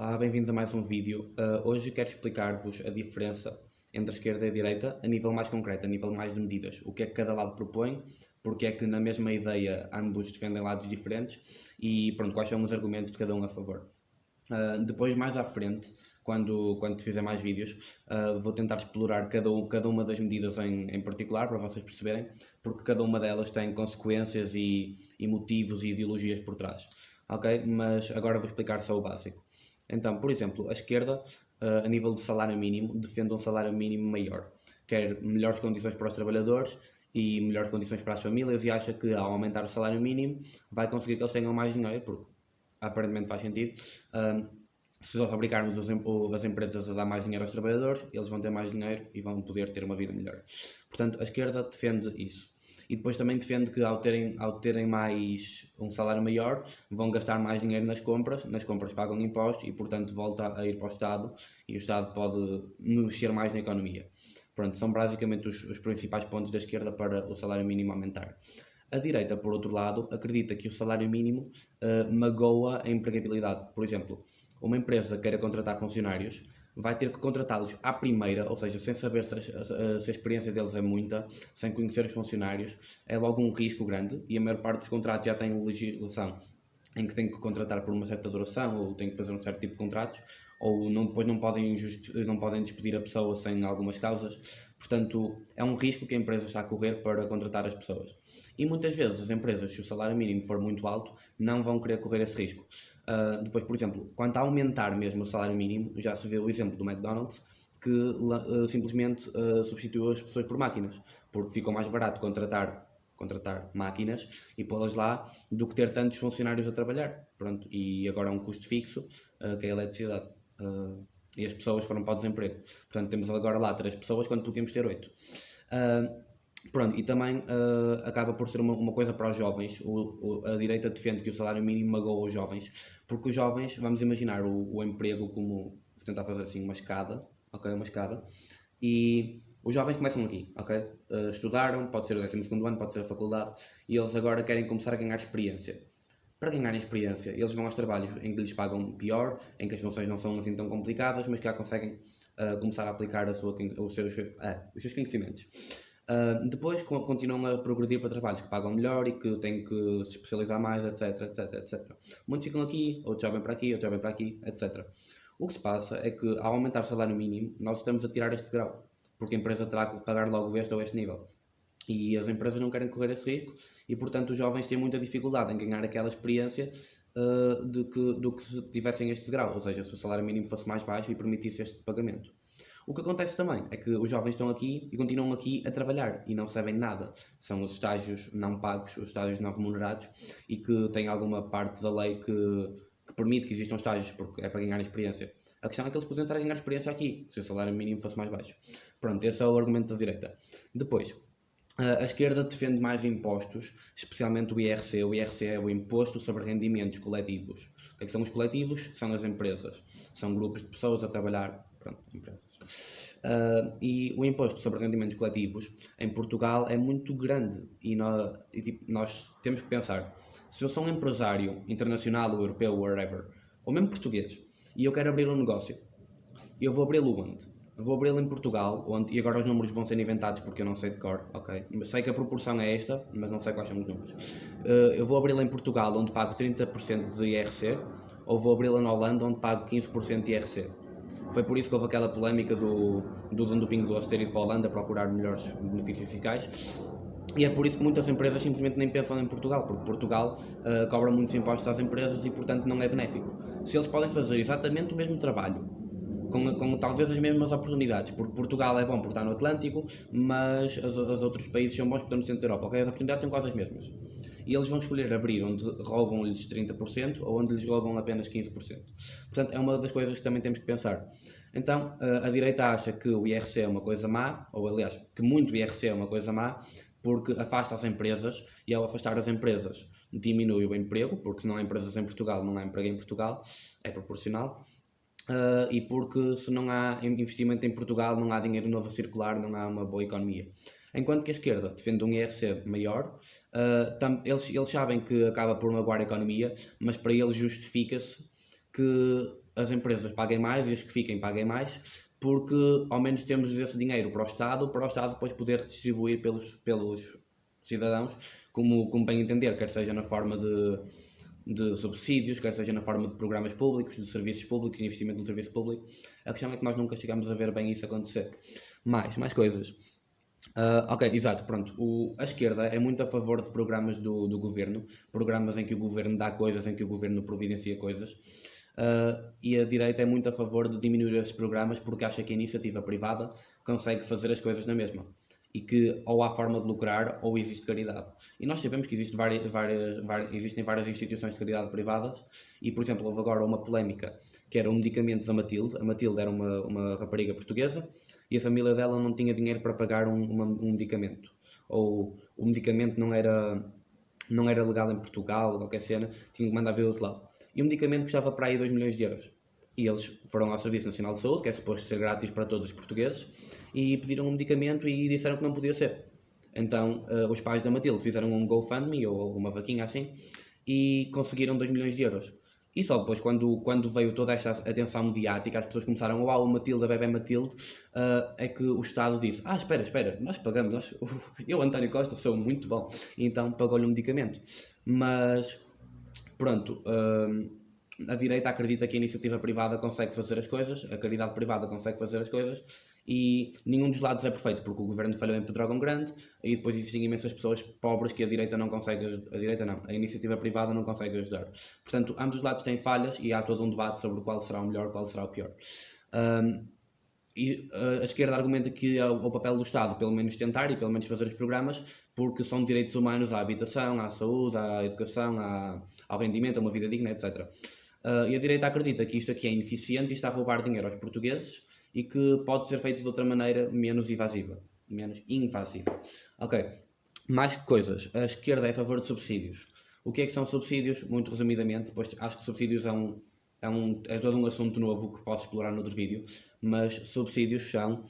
Olá, bem-vindos a mais um vídeo. Hoje quero explicar-vos a diferença entre a esquerda e a direita a nível mais concreto, a nível mais de medidas. O que é que cada lado propõe, porque é que na mesma ideia ambos defendem lados diferentes e pronto, quais são os argumentos de cada um a favor. Depois, mais à frente, quando fizer mais vídeos, vou tentar explorar cada uma das medidas em particular, para vocês perceberem, porque cada uma delas tem consequências e motivos e ideologias por trás. Ok? Mas agora vou explicar só o básico. Então, por exemplo, a esquerda, a nível de salário mínimo, defende um salário mínimo maior, quer melhores condições para os trabalhadores e melhores condições para as famílias, e acha que ao aumentar o salário mínimo vai conseguir que eles tenham mais dinheiro, porque aparentemente faz sentido. Se obrigarmos as empresas a dar mais dinheiro aos trabalhadores, eles vão ter mais dinheiro e vão poder ter uma vida melhor. Portanto, a esquerda defende isso. E depois também defende que ao terem mais um salário maior, vão gastar mais dinheiro nas compras pagam impostos e portanto volta a ir para o Estado e o Estado pode mexer mais na economia. Pronto, são basicamente os principais pontos da esquerda para o salário mínimo aumentar. A direita, por outro lado, acredita que o salário mínimo magoa a empregabilidade. Por exemplo, uma empresa queira contratar funcionários, vai ter que contratá-los à primeira, ou seja, sem saber se a experiência deles é muita, sem conhecer os funcionários, é logo um risco grande e a maior parte dos contratos já tem legislação em que tem que contratar por uma certa duração ou tem que fazer um certo tipo de contratos, ou depois não podem despedir a pessoa sem algumas causas. Portanto, é um risco que a empresa está a correr para contratar as pessoas. E muitas vezes as empresas, se o salário mínimo for muito alto, não vão querer correr esse risco. Depois, por exemplo, quanto a aumentar mesmo o salário mínimo, já se vê o exemplo do McDonald's, que simplesmente substituiu as pessoas por máquinas, porque ficou mais barato contratar máquinas e pô-las lá do que ter tantos funcionários a trabalhar. Pronto, e agora é um custo fixo, que é a eletricidade. E as pessoas foram para o desemprego. Portanto, temos agora lá 3 pessoas quando podíamos ter 8. Pronto, e também acaba por ser uma coisa para os jovens. A direita defende que o salário mínimo magoa os jovens, porque os jovens, vamos imaginar o emprego como, vou tentar fazer assim uma escada, ok? Uma escada, e os jovens começam aqui, ok? Estudaram, pode ser o 12º ano, pode ser a faculdade, e eles agora querem começar a ganhar experiência. Para ganharem experiência, eles vão aos trabalhos em que lhes pagam pior, em que as funções não são assim tão complicadas, mas que já conseguem começar a aplicar os seus conhecimentos. Depois continuam a progredir para trabalhos que pagam melhor e que têm que se especializar mais, etc, etc, etc. Muitos ficam aqui, outros já vêm para aqui, outros já vêm para aqui, etc. O que se passa é que ao aumentar o salário mínimo, nós estamos a tirar este grau, porque a empresa terá que pagar logo este ou este nível. E as empresas não querem correr esse risco e, portanto, os jovens têm muita dificuldade em ganhar aquela experiência do que se tivessem este grau, ou seja, se o salário mínimo fosse mais baixo e permitisse este pagamento. O que acontece também é que os jovens estão aqui e continuam aqui a trabalhar e não recebem nada. São os estágios não pagos, os estágios não remunerados e que têm alguma parte da lei que permite que existam estágios porque é para ganhar experiência. A questão é que eles podiam estar a ganhar experiência aqui, se o salário mínimo fosse mais baixo. Pronto, esse é o argumento da direita. Depois, a esquerda defende mais impostos, especialmente o IRC. O IRC é o Imposto sobre Rendimentos Coletivos. O que é que são os coletivos? São as empresas. São grupos de pessoas a trabalhar. Pronto, empresas. E o Imposto sobre Rendimentos Coletivos em Portugal é muito grande e nós temos que pensar, se eu sou um empresário internacional ou europeu, wherever, ou mesmo português, e eu quero abrir um negócio, eu vou abri-lo onde? Vou abri-lo em Portugal, e agora os números vão ser inventados porque eu não sei de cor, ok? Sei que a proporção é esta, mas não sei quais são os números. Eu vou abri-lo em Portugal, onde pago 30% de IRC, ou vou abri-lo na Holanda, onde pago 15% de IRC. Foi por isso que houve aquela polémica do dono do Pingo Doce ter ido para a Holanda procurar melhores benefícios fiscais. E é por isso que muitas empresas simplesmente nem pensam em Portugal, porque Portugal cobra muitos impostos às empresas e, portanto, não é benéfico. Se eles podem fazer exatamente o mesmo trabalho, com talvez as mesmas oportunidades, porque Portugal é bom por estar no Atlântico, mas os outros países são bons por estar no centro da Europa, ok? As oportunidades são quase as mesmas. E eles vão escolher abrir onde roubam-lhes 30% ou onde lhes roubam apenas 15%. Portanto, é uma das coisas que também temos que pensar. Então, a direita acha que o IRC é uma coisa má, ou aliás, que muito IRC é uma coisa má, porque afasta as empresas e ao afastar as empresas diminui o emprego, porque se não há empresas em Portugal, não há emprego em Portugal, é proporcional. E porque se não há investimento em Portugal, não há dinheiro novo a circular, não há uma boa economia. Enquanto que a esquerda defende um IRC maior, eles sabem que acaba por magoar a economia, mas para eles justifica-se que as empresas paguem mais e as que fiquem paguem mais, porque ao menos temos esse dinheiro para o Estado depois poder distribuir pelos cidadãos, como bem entender, quer seja na forma de subsídios, quer seja na forma de programas públicos, de serviços públicos, de investimento no serviço público. A questão é que nós nunca chegamos a ver bem isso acontecer. Mais coisas. Ok, exato, pronto. A esquerda é muito a favor de programas do governo, programas em que o governo dá coisas, em que o governo providencia coisas, e a direita é muito a favor de diminuir esses programas porque acha que a iniciativa privada consegue fazer as coisas na mesma e que ou há forma de lucrar ou existe caridade. E nós sabemos que existem várias instituições de caridade privadas e, por exemplo, houve agora uma polémica que era um medicamentos a Matilde. A Matilde era uma rapariga portuguesa e a família dela não tinha dinheiro para pagar um medicamento. Ou o medicamento não era legal em Portugal, qualquer cena, tinha que mandar vir do outro lado. E o medicamento custava para aí 2 milhões de euros. E eles foram ao Serviço Nacional de Saúde, que é suposto ser grátis para todos os portugueses, e pediram um medicamento e disseram que não podia ser. Então, os pais da Matilde fizeram um GoFundMe, ou uma vaquinha assim, e conseguiram 2 milhões de euros. E só depois, quando veio toda esta atenção mediática, as pessoas começaram, uau, Matilde, a bebé Matilde, é que o Estado disse, espera, nós pagamos, eu, António Costa, sou muito bom, e então pagou-lhe um medicamento. Mas, pronto, a direita acredita que a iniciativa privada consegue fazer as coisas, a caridade privada consegue fazer as coisas, e nenhum dos lados é perfeito, porque o governo falhou em Pedrógão Grande e depois existem imensas pessoas pobres que a direita não consegue, a iniciativa privada não consegue ajudar. Portanto, ambos os lados têm falhas e há todo um debate sobre qual será o melhor, qual será o pior. E a esquerda argumenta que é o papel do Estado, pelo menos tentar e pelo menos fazer os programas, porque são direitos humanos à habitação, à saúde, à educação, ao rendimento, a uma vida digna, etc. E a direita acredita que isto aqui é ineficiente e está a roubar dinheiro aos portugueses e que pode ser feito de outra maneira menos invasiva. Ok, mais coisas. A esquerda é a favor de subsídios. O que é que são subsídios? Muito resumidamente, pois acho que subsídios é todo um assunto novo que posso explorar noutro vídeo, mas subsídios são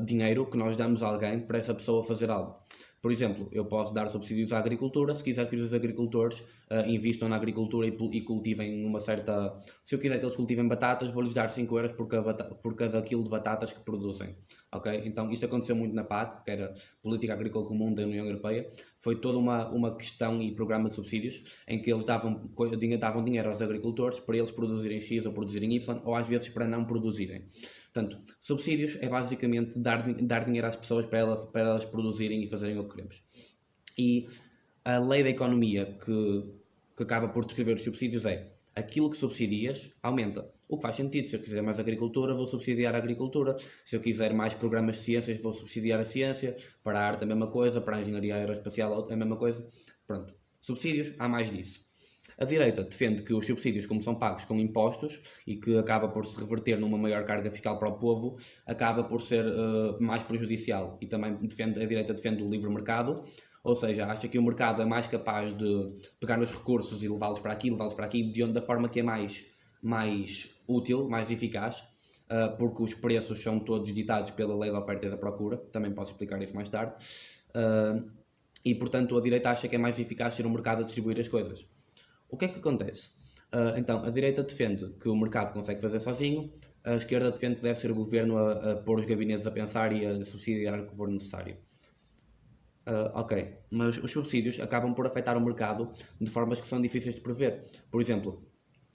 dinheiro que nós damos a alguém para essa pessoa fazer algo. Por exemplo, eu posso dar subsídios à agricultura se quiser que os agricultores invistam na agricultura e cultivem uma certa... Se eu quiser que eles cultivem batatas, vou-lhes dar 5 euros por cada quilo de batatas que produzem. Okay? Então, isto aconteceu muito na PAC, que era Política Agrícola Comum da União Europeia. Foi toda uma questão e programa de subsídios em que eles davam dinheiro aos agricultores para eles produzirem X ou produzirem Y, ou às vezes para não produzirem. Portanto, subsídios é basicamente dar dinheiro às pessoas para elas produzirem e fazerem o que queremos. E a lei da economia que acaba por descrever os subsídios é aquilo que subsidias aumenta. O que faz sentido, se eu quiser mais agricultura, vou subsidiar a agricultura. Se eu quiser mais programas de ciências, vou subsidiar a ciência. Para a arte a mesma coisa, para a engenharia aeroespacial a mesma coisa. Pronto. Subsídios, há mais disso. A direita defende que os subsídios, como são pagos com impostos e que acaba por se reverter numa maior carga fiscal para o povo, acaba por ser mais prejudicial. E também a direita defende o livre mercado, ou seja, acha que o mercado é mais capaz de pegar nos recursos e levá-los para aqui, da forma que é mais útil, mais eficaz, porque os preços são todos ditados pela lei da oferta e da procura, também posso explicar isso mais tarde, e portanto a direita acha que é mais eficaz ser o mercado a distribuir as coisas. O que é que acontece? Então, a direita defende que o mercado consegue fazer sozinho, a esquerda defende que deve ser o governo a pôr os gabinetes a pensar e a subsidiar o que for necessário. Ok, mas os subsídios acabam por afetar o mercado de formas que são difíceis de prever. Por exemplo,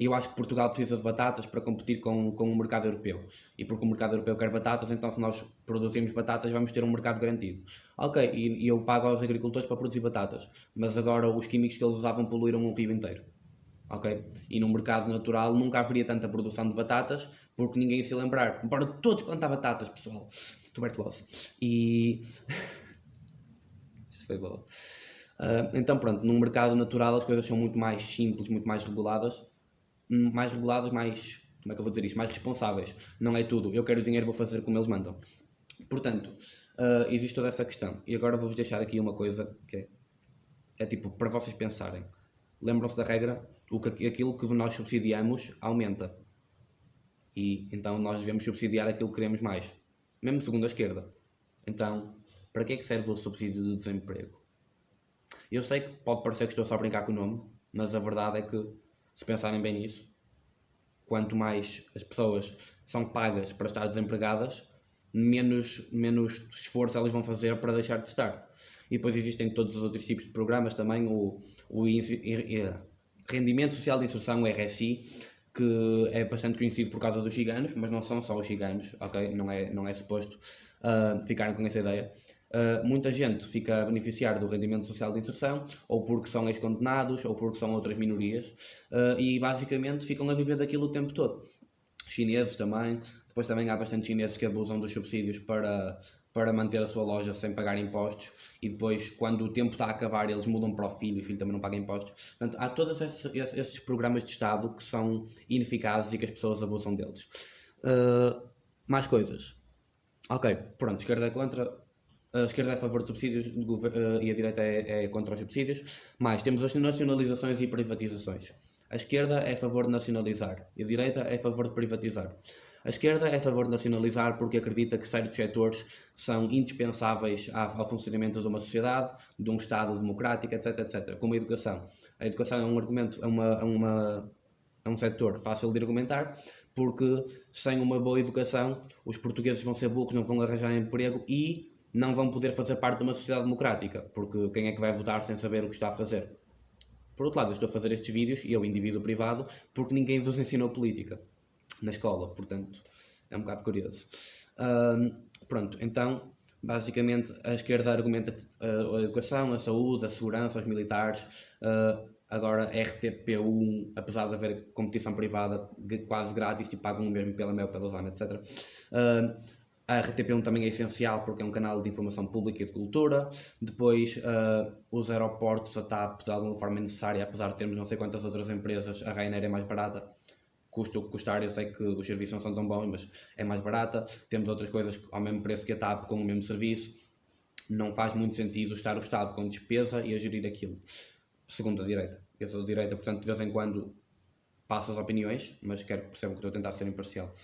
eu acho que Portugal precisa de batatas para competir com o mercado europeu. E porque o mercado europeu quer batatas, então se nós produzirmos batatas vamos ter um mercado garantido. Ok, e eu pago aos agricultores para produzir batatas, mas agora os químicos que eles usavam poluíram o rio inteiro. Ok? E no mercado natural nunca haveria tanta produção de batatas porque ninguém se ia lembrar. Bora todos plantar batatas, pessoal. Tuberculose. E... Isso foi bom. Então pronto, num mercado natural as coisas são muito mais simples, muito mais reguladas, como é que eu vou dizer isto? Mais responsáveis. Não é tudo, eu quero o dinheiro, vou fazer como eles mandam. Portanto, existe toda essa questão. E agora vou-vos deixar aqui uma coisa que é tipo, para vocês pensarem. Lembram-se da regra? Aquilo que nós subsidiamos aumenta. E então nós devemos subsidiar aquilo que queremos mais. Mesmo segundo a esquerda. Então, para que é que serve o subsídio de desemprego? Eu sei que pode parecer que estou só a brincar com o nome, mas a verdade é que, se pensarem bem nisso, quanto mais as pessoas são pagas para estar desempregadas, menos esforço elas vão fazer para deixar de estar. E depois existem todos os outros tipos de programas também, o Rendimento Social de Inserção, o RSI, que é bastante conhecido por causa dos ciganos, mas não são só os ciganos, ok? Não é suposto ficarem com essa ideia. Muita gente fica a beneficiar do rendimento social de inserção, ou porque são ex-condenados, ou porque são outras minorias, e basicamente ficam a viver daquilo o tempo todo. Chineses também, depois também há bastante chineses que abusam dos subsídios para manter a sua loja sem pagar impostos, e depois, quando o tempo está a acabar, eles mudam para o filho e o filho também não paga impostos. Portanto, há todos esses programas de Estado que são ineficazes e que as pessoas abusam deles. Mais coisas. Ok, pronto, a esquerda é contra, a esquerda é a favor de subsídios e a direita é contra os subsídios. Mais, temos as nacionalizações e privatizações. A esquerda é a favor de nacionalizar e a direita é a favor de privatizar. A esquerda é a favor de nacionalizar porque acredita que certos setores são indispensáveis ao funcionamento de uma sociedade, de um Estado democrático, etc, etc, como a educação. A educação é um argumento, é um setor fácil de argumentar, porque sem uma boa educação os portugueses vão ser burros, não vão arranjar emprego e não vão poder fazer parte de uma sociedade democrática, porque quem é que vai votar sem saber o que está a fazer? Por outro lado, eu estou a fazer estes vídeos, e eu, indivíduo privado, porque ninguém vos ensinou política na escola, portanto, é um bocado curioso. Pronto, então, basicamente, a esquerda argumenta a educação, a saúde, a segurança, os militares, agora RTP1, apesar de haver competição privada quase grátis, tipo, pagam mesmo pela mel, pela zona, etc. A RTP1 também é essencial porque é um canal de informação pública e de cultura. Depois, os aeroportos, a TAP, de alguma forma é necessária, apesar de termos não sei quantas outras empresas, a Ryanair é mais barata. Custa o que custar, eu sei que os serviços não são tão bons, mas é mais barata. Temos outras coisas ao mesmo preço que a TAP, com o mesmo serviço. Não faz muito sentido estar o Estado com despesa e a gerir aquilo. Segundo a direita. Eu sou de direita, portanto, de vez em quando passo as opiniões, mas quero que percebam que estou a tentar ser imparcial.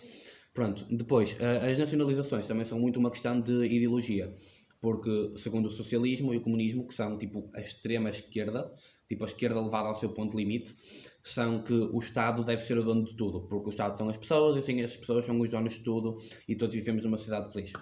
Pronto, depois, as nacionalizações também são muito uma questão de ideologia, porque segundo o socialismo e o comunismo, que são tipo a extrema esquerda, tipo a esquerda levada ao seu ponto limite, são que o Estado deve ser o dono de tudo, porque o Estado são as pessoas e assim as pessoas são os donos de tudo e todos vivemos numa sociedade feliz.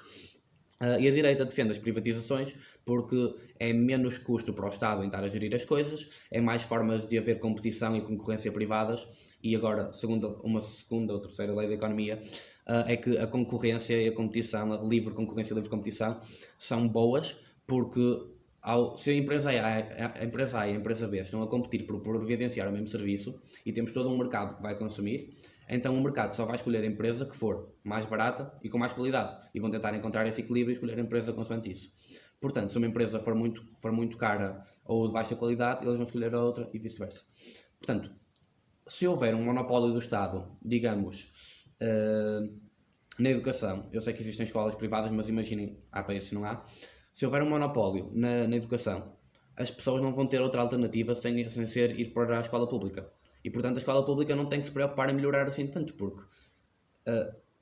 E a direita defende as privatizações porque é menos custo para o Estado em estar a gerir as coisas, é mais formas de haver competição e concorrência privadas, e agora, segundo uma segunda ou terceira lei da economia, é que a concorrência e a competição, a livre concorrência e livre competição, são boas porque se a empresa A e a empresa B estão a competir por evidenciar o mesmo serviço e temos todo um mercado que vai consumir, então o mercado só vai escolher a empresa que for mais barata e com mais qualidade, e vão tentar encontrar esse equilíbrio e escolher a empresa consoante isso. Portanto, se uma empresa for muito cara ou de baixa qualidade, eles vão escolher a outra e vice-versa. Portanto, se houver um monopólio do Estado, digamos, na educação, eu sei que existem escolas privadas, mas imaginem, há países que não há, se houver um monopólio na educação, as pessoas não vão ter outra alternativa sem ser ir para a escola pública. E portanto a escola pública não tem que se preocupar em melhorar assim tanto, porque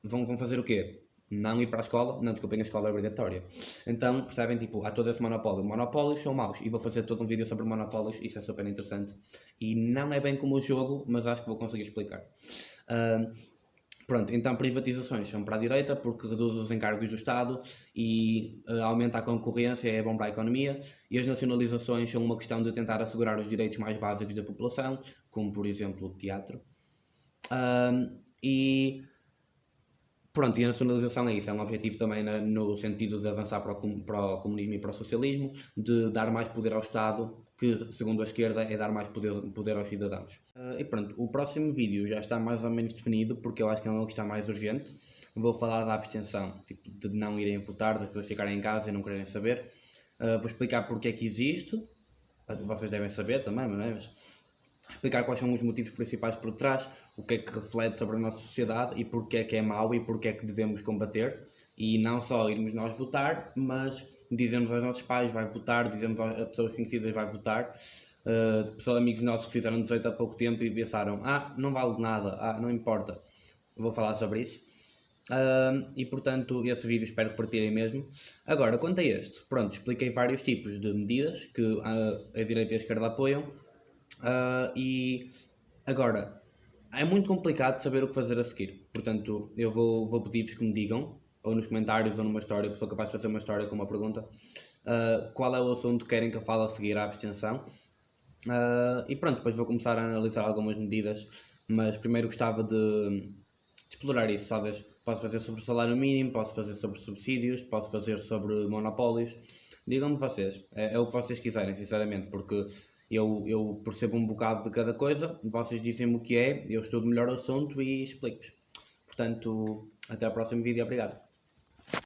vão fazer o quê? Não ir para a escola? Não, desculpem, a escola é obrigatória. Então, percebem, tipo, há todo esse monopólio. Monopólios são maus, e vou fazer todo um vídeo sobre monopólios, isso é super interessante. E não é bem como o jogo, mas acho que vou conseguir explicar. Pronto, então privatizações são para a direita porque reduz os encargos do Estado e aumenta a concorrência e é bom para a economia, e as nacionalizações são uma questão de tentar assegurar os direitos mais básicos da população, como por exemplo o teatro. E pronto, e a nacionalização é isso, é um objetivo também no sentido de avançar para o comunismo e para o socialismo, de dar mais poder ao Estado, que segundo a esquerda é dar mais poder aos cidadãos. E pronto, o próximo vídeo já está mais ou menos definido, porque eu acho que é uma questão mais urgente. Vou falar da abstenção, tipo, de não irem votar, de pessoas ficarem em casa e não quererem saber. Vou explicar porque é que existe, vocês devem saber também, não é? Mas explicar quais são os motivos principais por trás, o que é que reflete sobre a nossa sociedade e porque é que é mau e porque é que devemos combater. E não só irmos nós votar, mas dizemos aos nossos pais vai votar, dizemos a pessoas conhecidas vai votar. Pessoas, amigos nossos que fizeram 18 há pouco tempo e pensaram, não vale nada, não importa. Vou falar sobre isso. E portanto esse vídeo espero que partirem mesmo. Agora, quanto a este, pronto, expliquei vários tipos de medidas que a direita e a esquerda apoiam. E agora, é muito complicado saber o que fazer a seguir. Portanto, eu vou pedir-vos que me digam, ou nos comentários ou numa história, porque sou capaz de fazer uma história com uma pergunta, qual é o assunto que querem que eu fale a seguir à abstenção. E pronto, depois vou começar a analisar algumas medidas, mas primeiro gostava de explorar isso, talvez. Posso fazer sobre o salário mínimo, posso fazer sobre subsídios, posso fazer sobre monopólios. Digam-me vocês, é o que vocês quiserem, sinceramente, porque eu percebo um bocado de cada coisa, vocês dizem-me o que é, eu estudo melhor o assunto e explico-vos. Portanto, até ao próximo vídeo, obrigado.